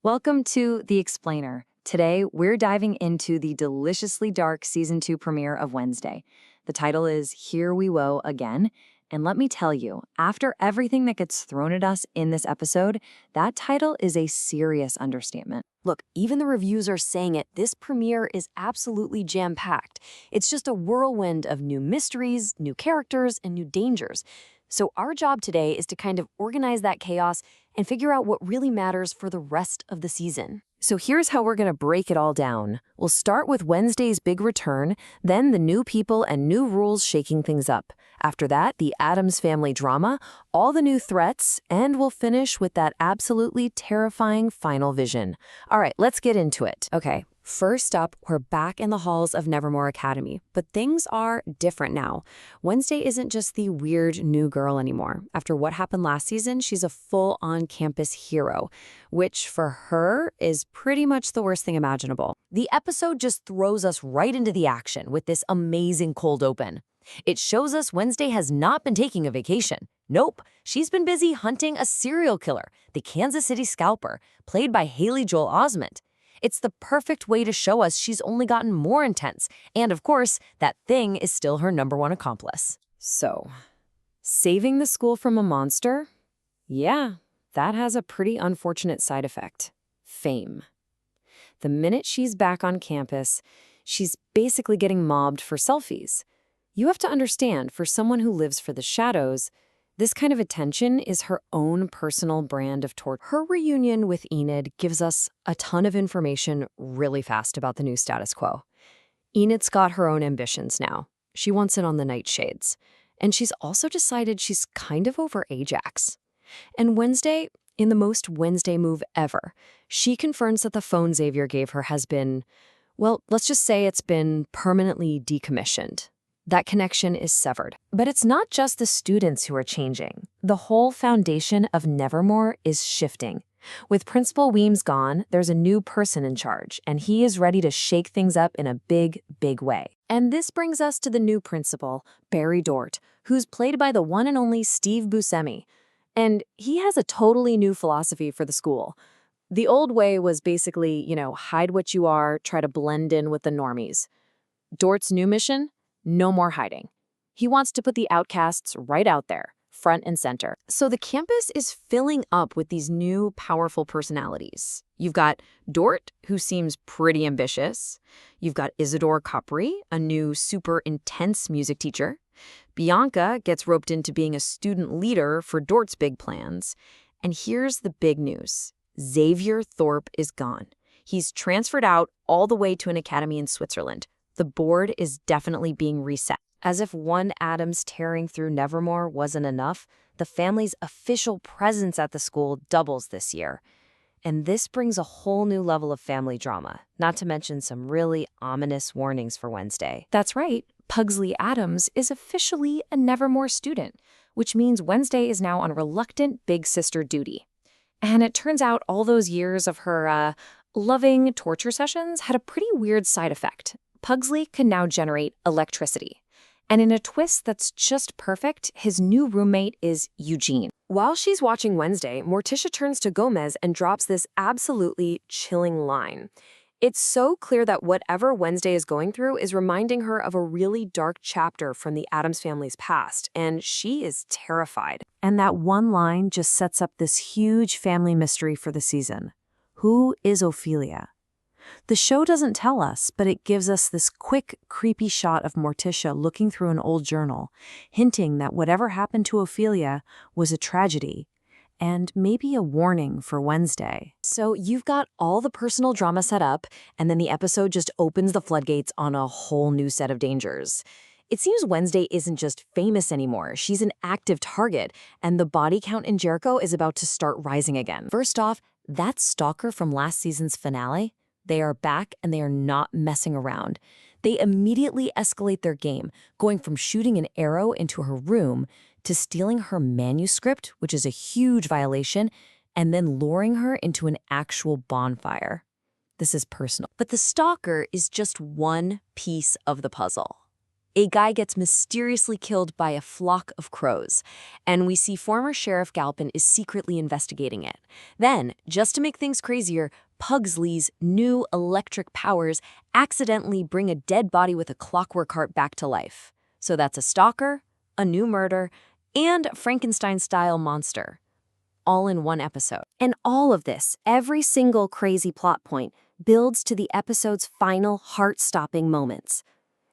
Welcome to The Explainer. Today, we're diving into the deliciously dark Season 2 premiere of Wednesday. The title is Here We Woe Again. And let me tell you, after everything that gets thrown at us in this episode, that title is a serious understatement. Look, even the reviews are saying it. This premiere is absolutely jam-packed. It's just a whirlwind of new mysteries, new characters, and new dangers. So our job today is to kind of organize that chaos and figure out what really matters for the rest of the season. So here's how we're going to break it all down. We'll start with Wednesday's big return, then the new people and new rules shaking things up. After that, the Addams family drama, all the new threats, and we'll finish with that absolutely terrifying final vision. All right, let's get into it. Okay, first up, we're back in the halls of Nevermore Academy, but things are different now. Wednesday isn't just the weird new girl anymore. After what happened last season, she's a full-on campus hero, which for her is pretty much the worst thing imaginable. The episode just throws us right into the action with this amazing cold open. It shows us Wednesday has not been taking a vacation. Nope, she's been busy hunting a serial killer, the Kansas City Scalper, played by Haley Joel Osment. It's the perfect way to show us she's only gotten more intense, and of course, that thing is still her #1 accomplice. So, saving the school from a monster? Yeah, that has a pretty unfortunate side effect. Fame. The minute she's back on campus, she's basically getting mobbed for selfies. You have to understand, for someone who lives for the shadows, this kind of attention is her own personal brand of torture. Her reunion with Enid gives us a ton of information really fast about the new status quo. Enid's got her own ambitions now. She wants in on the Nightshades. And she's also decided she's kind of over Ajax. And Wednesday, in the most Wednesday move ever, she confirms that the phone Xavier gave her has been, well, let's just say it's been permanently decommissioned. That connection is severed. But it's not just the students who are changing. The whole foundation of Nevermore is shifting. With Principal Weems gone, there's a new person in charge, and he is ready to shake things up in a big, big way. And this brings us to the new principal, Barry Dort, who's played by the one and only Steve Buscemi. And he has a totally new philosophy for the school. The old way was basically, hide what you are, try to blend in with the normies. Dort's new mission? No more hiding. He wants to put the outcasts right out there, front and center. So the campus is filling up with these new, powerful personalities. You've got Dort, who seems pretty ambitious. You've got Isidore Capri, a new super intense music teacher. Bianca gets roped into being a student leader for Dort's big plans. And here's the big news. Xavier Thorpe is gone. He's transferred out all the way to an academy in Switzerland. The board is definitely being reset. As if one Addams tearing through Nevermore wasn't enough, the family's official presence at the school doubles this year. And this brings a whole new level of family drama, not to mention some really ominous warnings for Wednesday. That's right, Pugsley Addams is officially a Nevermore student, which means Wednesday is now on reluctant big sister duty. And it turns out all those years of her loving torture sessions had a pretty weird side effect. Pugsley can now generate electricity. And in a twist that's just perfect, his new roommate is Eugene. While she's watching Wednesday, Morticia turns to Gomez and drops this absolutely chilling line. It's so clear that whatever Wednesday is going through is reminding her of a really dark chapter from the Addams family's past, and she is terrified. And that one line just sets up this huge family mystery for the season. Who is Ophelia? The show doesn't tell us, but it gives us this quick, creepy shot of Morticia looking through an old journal, hinting that whatever happened to Ophelia was a tragedy, and maybe a warning for Wednesday. So you've got all the personal drama set up, and then the episode just opens the floodgates on a whole new set of dangers. It seems Wednesday isn't just famous anymore. She's an active target, and the body count in Jericho is about to start rising again. First off, that stalker from last season's finale, they are back and they are not messing around. They immediately escalate their game, going from shooting an arrow into her room to stealing her manuscript, which is a huge violation, and then luring her into an actual bonfire. This is personal. But the stalker is just one piece of the puzzle. A guy gets mysteriously killed by a flock of crows, and we see former Sheriff Galpin is secretly investigating it. Then, just to make things crazier, Pugsley's new electric powers accidentally bring a dead body with a clockwork heart back to life. So that's a stalker, a new murder, and a Frankenstein-style monster, all in one episode. And all of this, every single crazy plot point, builds to the episode's final heart-stopping moments.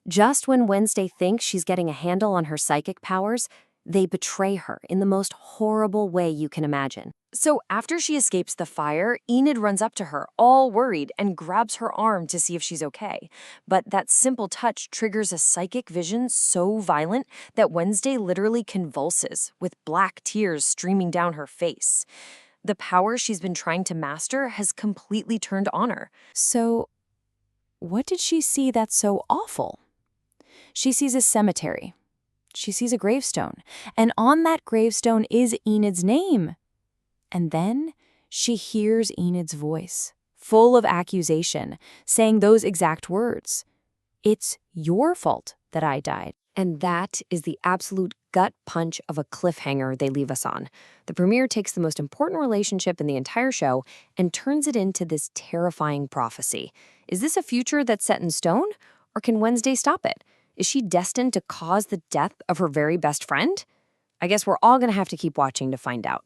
Just when Wednesday thinks she's getting a handle on her psychic powers, they betray her in the most horrible way you can imagine. So after she escapes the fire, Enid runs up to her, all worried, and grabs her arm to see if she's okay. But that simple touch triggers a psychic vision so violent that Wednesday literally convulses, with black tears streaming down her face. The power she's been trying to master has completely turned on her. So, what did she see that's so awful? She sees a cemetery. She sees a gravestone. And on that gravestone is Enid's name. And then she hears Enid's voice, full of accusation, saying those exact words. It's your fault that I died. And that is the absolute gut punch of a cliffhanger they leave us on. The premiere takes the most important relationship in the entire show and turns it into this terrifying prophecy. Is this a future that's set in stone? Or can Wednesday stop it? Is she destined to cause the death of her very best friend? I guess we're all going to have to keep watching to find out.